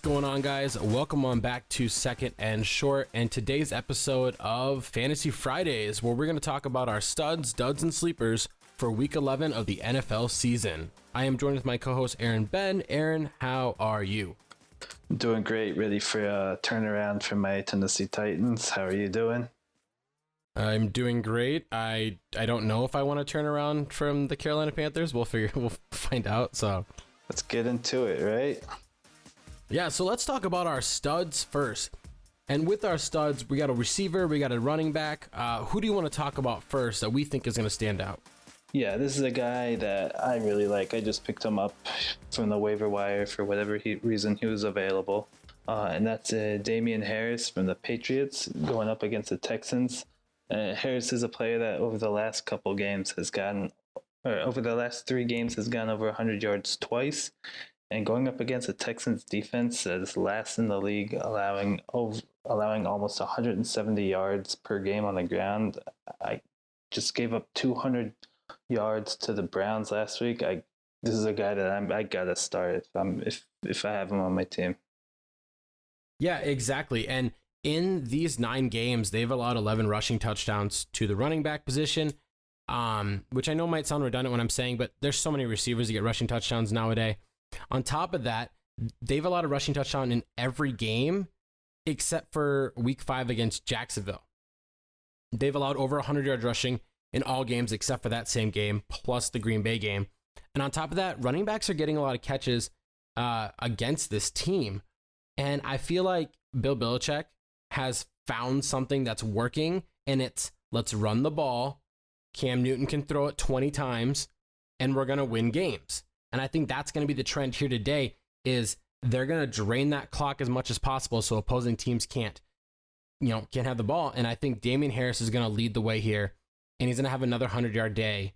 going on, guys? Welcome on back to Second and Short and today's episode of Fantasy Fridays, where we're going to talk about our studs, duds, and sleepers for Week 11 of the NFL season. I am joined with my co-host Aaron Ben. Aaron, how are you? Doing great. Ready for a turnaround for my Tennessee Titans. How are you doing? I'm doing great. I don't know if I want to turn around from the Carolina Panthers. We'll find out. So let's get into it, right? Yeah, so let's talk about our studs first. And with our studs, we got a receiver, we got a running back. Who do you want to talk about first that we think is going to stand out? Yeah, this is a guy that I really like. I just picked him up from the waiver wire for whatever reason he was available. And that's Damian Harris from the Patriots going up against the Texans. Harris is a player that over the last couple games over the last 3 games has gone over 100 yards twice. And going up against the Texans defense that is last in the league, allowing almost 170 yards per game on the ground. I just gave up 200 yards to the Browns last week. This is a guy that I gotta start if I have him on my team. Yeah, exactly. And in these 9 games, they've allowed 11 rushing touchdowns to the running back position, which I know might sound redundant when I'm saying, but there's so many receivers that get rushing touchdowns nowadays. On top of that, they've allowed a rushing touchdown in every game except for Week 5 against Jacksonville. They've allowed over 100 yards rushing in all games except for that same game, plus the Green Bay game. And on top of that, running backs are getting a lot of catches against this team. And I feel like Bill Belichick has found something that's working, and it's let's run the ball. Cam Newton can throw it 20 times, and we're going to win games. And I think that's going to be the trend here today is they're going to drain that clock as much as possible so opposing teams can't have the ball. And I think Damian Harris is going to lead the way here, and he's going to have another 100-yard day.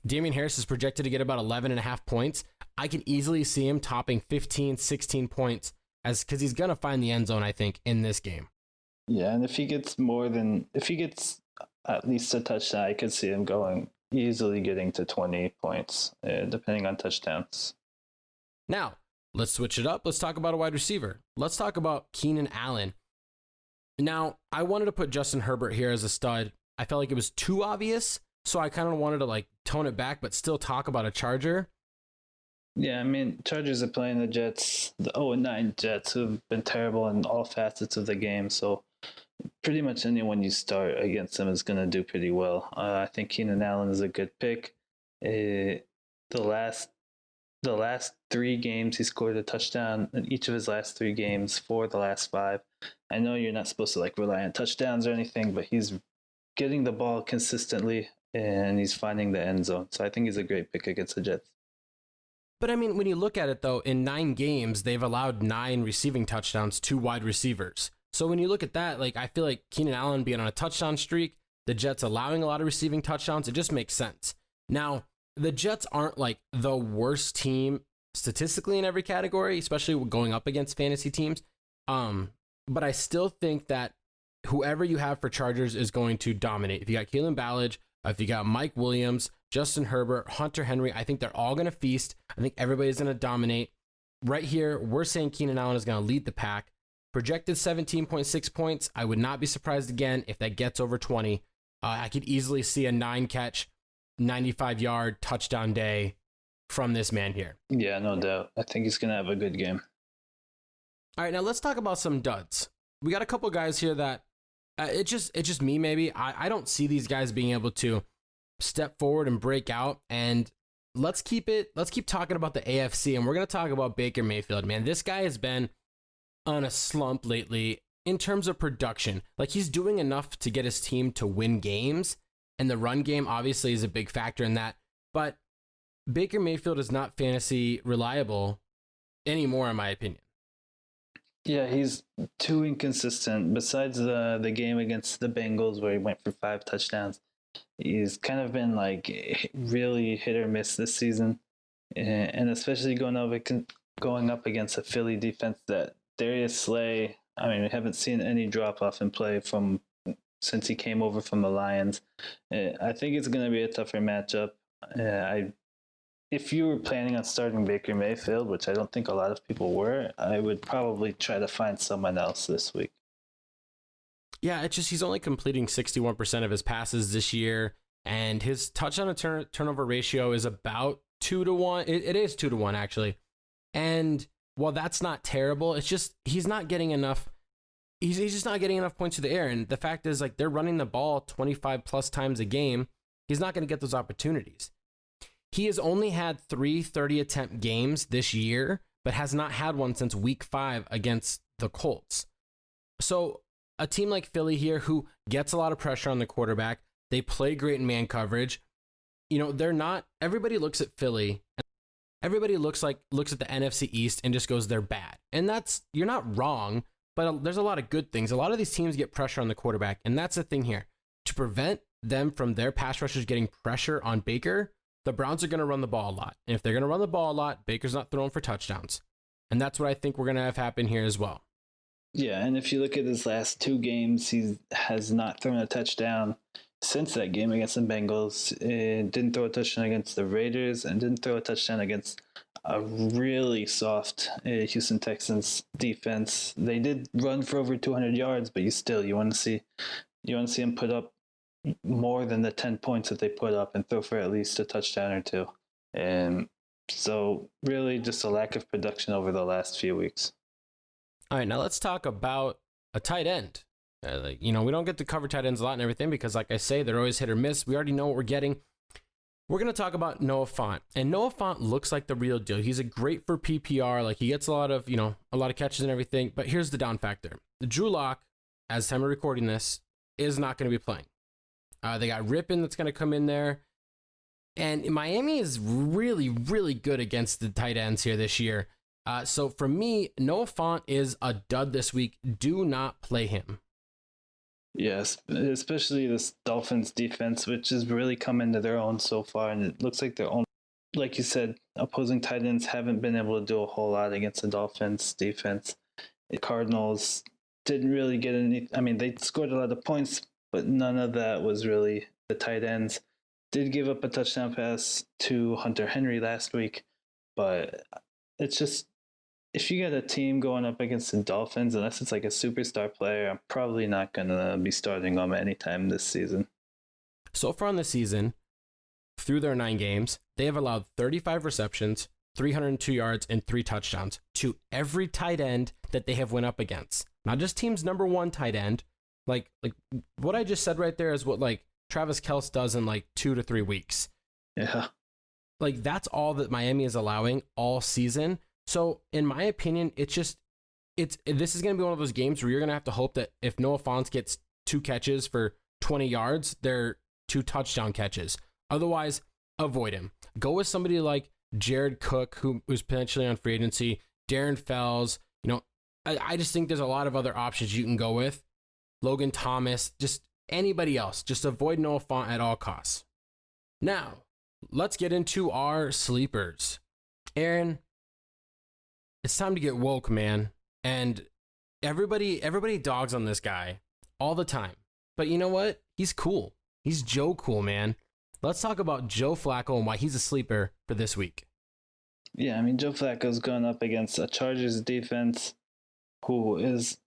Damian Harris is projected to get about 11.5 points. I can easily see him topping 15, 16 points because he's going to find the end zone, I think, in this game. Yeah, and if he gets at least a touchdown, I could see him easily getting to 20 points, depending on touchdowns. Now, let's switch it up. Let's talk about a wide receiver. Let's talk about Keenan Allen. Now, I wanted to put Justin Herbert here as a stud. I felt like it was too obvious, so I kind of wanted to tone it back, but still talk about a Charger. Yeah, I mean, Chargers are playing the Jets, the 0-9 Jets, who've been terrible in all facets of the game, so pretty much anyone you start against them is going to do pretty well. I think Keenan Allen is a good pick. The last 3 games, he scored a touchdown in each of his last 3 games for the last 5. I know you're not supposed to rely on touchdowns or anything, but he's getting the ball consistently and he's finding the end zone. So I think he's a great pick against the Jets. But I mean, when you look at it though, in 9 games, they've allowed 9 receiving touchdowns to wide receivers. So when you look at that, I feel like Keenan Allen being on a touchdown streak, the Jets allowing a lot of receiving touchdowns, it just makes sense. Now, the Jets aren't the worst team statistically in every category, especially going up against fantasy teams. But I still think that whoever you have for Chargers is going to dominate. If you got Kalen Ballage, if you got Mike Williams, Justin Herbert, Hunter Henry, I think they're all going to feast. I think everybody's going to dominate. Right here, we're saying Keenan Allen is going to lead the pack. Projected 17.6 points. I would not be surprised again if that gets over 20. I could easily see a 9-catch, 95-yard touchdown day from this man here. Yeah, no doubt. I think he's going to have a good game. All right, now let's talk about some duds. We got a couple guys here that it's just me maybe. I don't see these guys being able to step forward and break out. And let's keep talking about the AFC, and we're going to talk about Baker Mayfield. Man, this guy has been on a slump lately in terms of production. He's doing enough to get his team to win games, and the run game obviously is a big factor in that. But Baker Mayfield is not fantasy reliable anymore, in my opinion. Yeah, he's too inconsistent. Besides the game against the Bengals where he went for 5 touchdowns, he's kind of been really hit or miss this season, and especially going up against a Philly defense that Darius Slay. I mean, we haven't seen any drop off in play since he came over from the Lions. I think it's going to be a tougher matchup. if you were planning on starting Baker Mayfield, which I don't think a lot of people were, I would probably try to find someone else this week. Yeah, it's just he's only completing 61% of his passes this year, and his touchdown to turnover ratio is about 2-1. It is 2-1 actually, and while that's not terrible, it's just he's not getting enough. He's just not getting enough points to the air, and the fact is, like, they're running the ball 25 plus times a game. He's not going to get those opportunities. He has only had 3 30 attempt games this year, but has not had one since week 5 against the Colts. So a team like Philly here, who gets a lot of pressure on the quarterback, they play great in man coverage. You know, they're not, everybody looks at Philly, everybody looks at the NFC East and just goes, they're bad. And that's, you're not wrong, but there's a lot of good things. A lot of these teams get pressure on the quarterback, and that's the thing here. To prevent them from their pass rushers getting pressure on Baker, the Browns are going to run the ball a lot. And if they're going to run the ball a lot, Baker's not throwing for touchdowns. And that's what I think we're going to have happen here as well. Yeah, and if you look at his last 2 games, he has not thrown a touchdown since that game against the Bengals. Didn't throw a touchdown against the Raiders, and didn't throw a touchdown against a really soft Houston Texans defense. They did run for over 200 yards, but you want to see him put up more than the 10 points that they put up and throw for at least a touchdown or 2. And so really just a lack of production over the last few weeks. All right, now let's talk about a tight end. We don't get to cover tight ends a lot and everything because, like I say, they're always hit or miss. We already know what we're getting. We're going to talk about Noah Fant. And Noah Fant looks like the real deal. He's a great for PPR. Like, he gets a lot of catches and everything. But here's the down factor. Drew Lock, as time of recording this, is not going to be playing. They got Rippon that's going to come in there. And Miami is really, really good against the tight ends here this year. So for me, Noah Fant is a dud this week. Do not play him. Yes, especially this Dolphins defense, which has really come into their own so far. And it looks like their own, like you said, opposing tight ends haven't been able to do a whole lot against the Dolphins defense. The Cardinals didn't really get any. I mean, they scored a lot of points, but none of that was really the tight ends. Did give up a touchdown pass to Hunter Henry last week, but it's just, if you get a team going up against the Dolphins, unless it's like a superstar player, I'm probably not going to be starting them anytime this season. So far in the season, through their 9 games, they have allowed 35 receptions, 302 yards, and 3 touchdowns to every tight end that they have went up against. Not just team's number 1 tight end. Like what I just said right there is what like Travis Kelce does in like 2 to 3 weeks. Yeah. Like, that's all that Miami is allowing all season. So in my opinion, this is going to be one of those games where you're going to have to hope that if Noah Fant gets 2 catches for 20 yards, they're 2 touchdown catches. Otherwise, avoid him. Go with somebody like Jared Cook, who's potentially on free agency, Darren Fells. I just think there's a lot of other options you can go with. Logan Thomas, just anybody else. Just avoid Noah Fant at all costs. Now, let's get into our sleepers. Aaron, it's time to get woke, man. And everybody dogs on this guy all the time. But you know what? He's cool. He's Joe Cool, man. Let's talk about Joe Flacco and why he's a sleeper for this week. Yeah, I mean, Joe Flacco's going up against a Chargers defense who is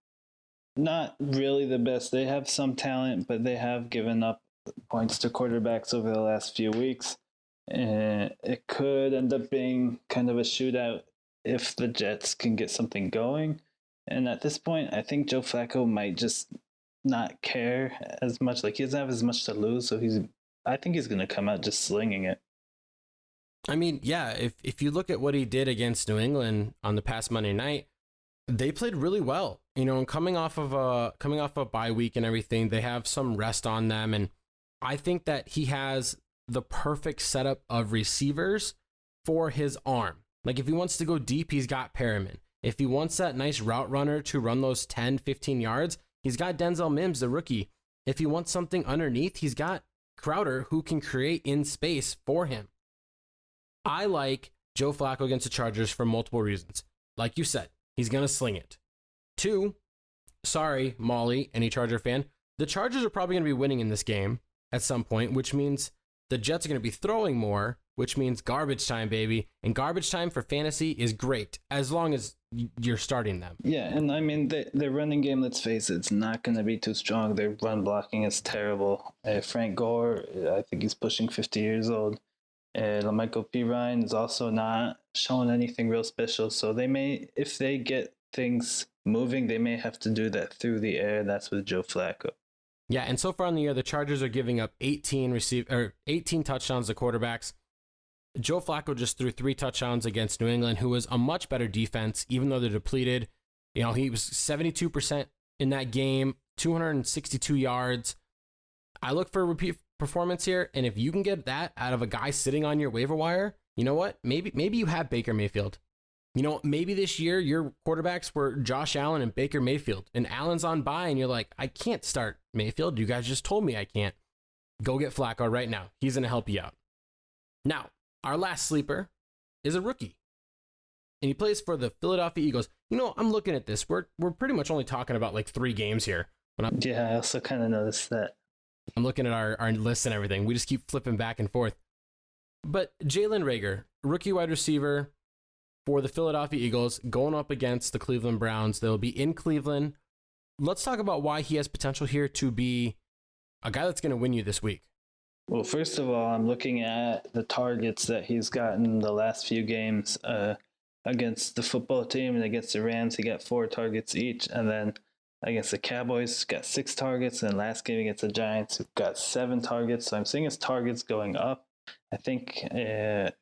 not really the best. They have some talent, but they have given up points to quarterbacks over the last few weeks. And it could end up being kind of a shootout if the Jets can get something going. And at this point, I think Joe Flacco might just not care as much. Like, he doesn't have as much to lose, so I think he's going to come out just slinging it. I mean, yeah, if you look at what he did against New England on the past Monday night, they played really well. And coming off of a bye week and everything, they have some rest on them, and I think that he has the perfect setup of receivers for his arm. Like, if he wants to go deep, he's got Perriman. If he wants that nice route runner to run those 10, 15 yards, he's got Denzel Mims, the rookie. If he wants something underneath, he's got Crowder, who can create in space for him. I like Joe Flacco against the Chargers for multiple reasons. Like you said, he's going to sling it. 2, sorry, Molly, any Charger fan, the Chargers are probably going to be winning in this game at some point, which means the Jets are going to be throwing more, which means garbage time, baby. And garbage time for fantasy is great as long as you're starting them. Yeah, and I mean, their running game, let's face it, it's not going to be too strong. Their run blocking is terrible. Frank Gore, I think he's pushing 50 years old. Michael P. Ryan is also not showing anything real special. So they may, if they get things moving, they may have to do that through the air. That's with Joe Flacco. Yeah, and so far in the year, the Chargers are giving up 18 touchdowns to quarterbacks. Joe Flacco just threw 3 touchdowns against New England, who was a much better defense, even though they're depleted. You know, he was 72% in that game, 262 yards. I look for a repeat performance here, and if you can get that out of a guy sitting on your waiver wire, you know what? Maybe you have Baker Mayfield. You know, maybe this year your quarterbacks were Josh Allen and Baker Mayfield, and Allen's on bye, and you're like, I can't start Mayfield. You guys just told me I can't. Go get Flacco right now. He's going to help you out. Now, our last sleeper is a rookie, and he plays for the Philadelphia Eagles. You know, I'm looking at this. We're pretty much only talking about like 3 games here. Yeah, I also kind of noticed that. I'm looking at our list and everything. We just keep flipping back and forth. But Jalen Reagor, rookie wide receiver for the Philadelphia Eagles, going up against the Cleveland Browns. They'll be in Cleveland. Let's talk about why he has potential here to be a guy that's going to win you this week. Well, first of all, I'm looking at the targets that he's gotten the last few games against the football team and against the Rams. He got 4 targets each, and then against the Cowboys, got 6 targets, and last game against the Giants, got 7 targets. So I'm seeing his targets going up. I think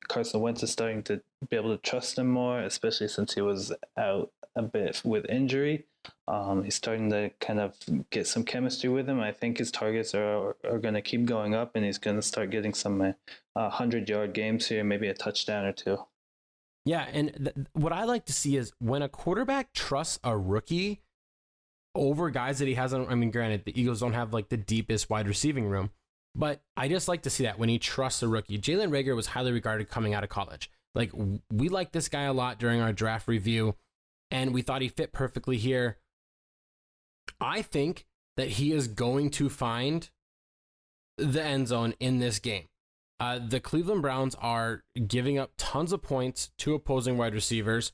Carson Wentz is starting to be able to trust him more, especially since he was out a bit with injury. He's starting to kind of get some chemistry with him. I think his targets are going to keep going up, and he's going to start getting some 100-yard games here, maybe a touchdown or 2. Yeah, and what I like to see is when a quarterback trusts a rookie over guys that he hasn't. I mean, granted, the Eagles don't have like the deepest wide receiving room, but I just like to see that when he trusts a rookie. Jalen Reagor was highly regarded coming out of college. Like, we liked this guy a lot during our draft review, and we thought he fit perfectly here. I think that he is going to find the end zone in this game. The Cleveland Browns are giving up tons of points to opposing wide receivers.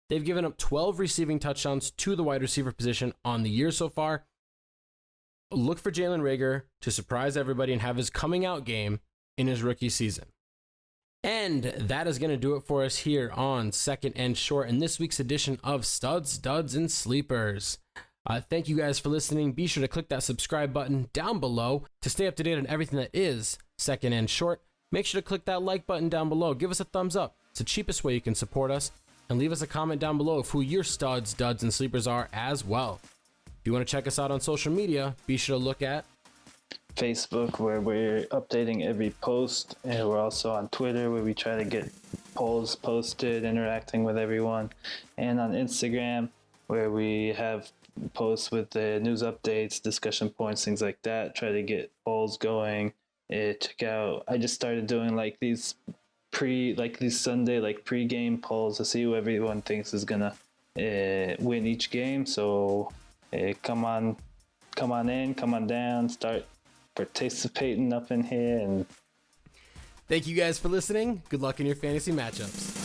They've given up 12 receiving touchdowns to the wide receiver position on the year so far. Look for Jalen Reagor to surprise everybody and have his coming out game in his rookie season. And that is going to do it for us here on Second and Short in this week's edition of Studs, Duds, and Sleepers. Thank you guys for listening. Be sure to click that subscribe button down below to stay up to date on everything that is Second and Short. Make sure to click that like button down below. Give us a thumbs up. It's the cheapest way you can support us. And leave us a comment down below of who your studs, duds, and sleepers are as well. If you want to check us out on social media, be sure to look at Facebook, where we're updating every post, and we're also on Twitter, where we try to get polls posted, interacting with everyone, and on Instagram, where we have posts with the news updates, discussion points, things like that. Try to get polls going. Check out, I just started doing like these Sunday pre-game polls to see who everyone thinks is gonna win each game. So come on in, come on down, start participating up in here. And thank you guys for listening. Good luck in your fantasy matchups.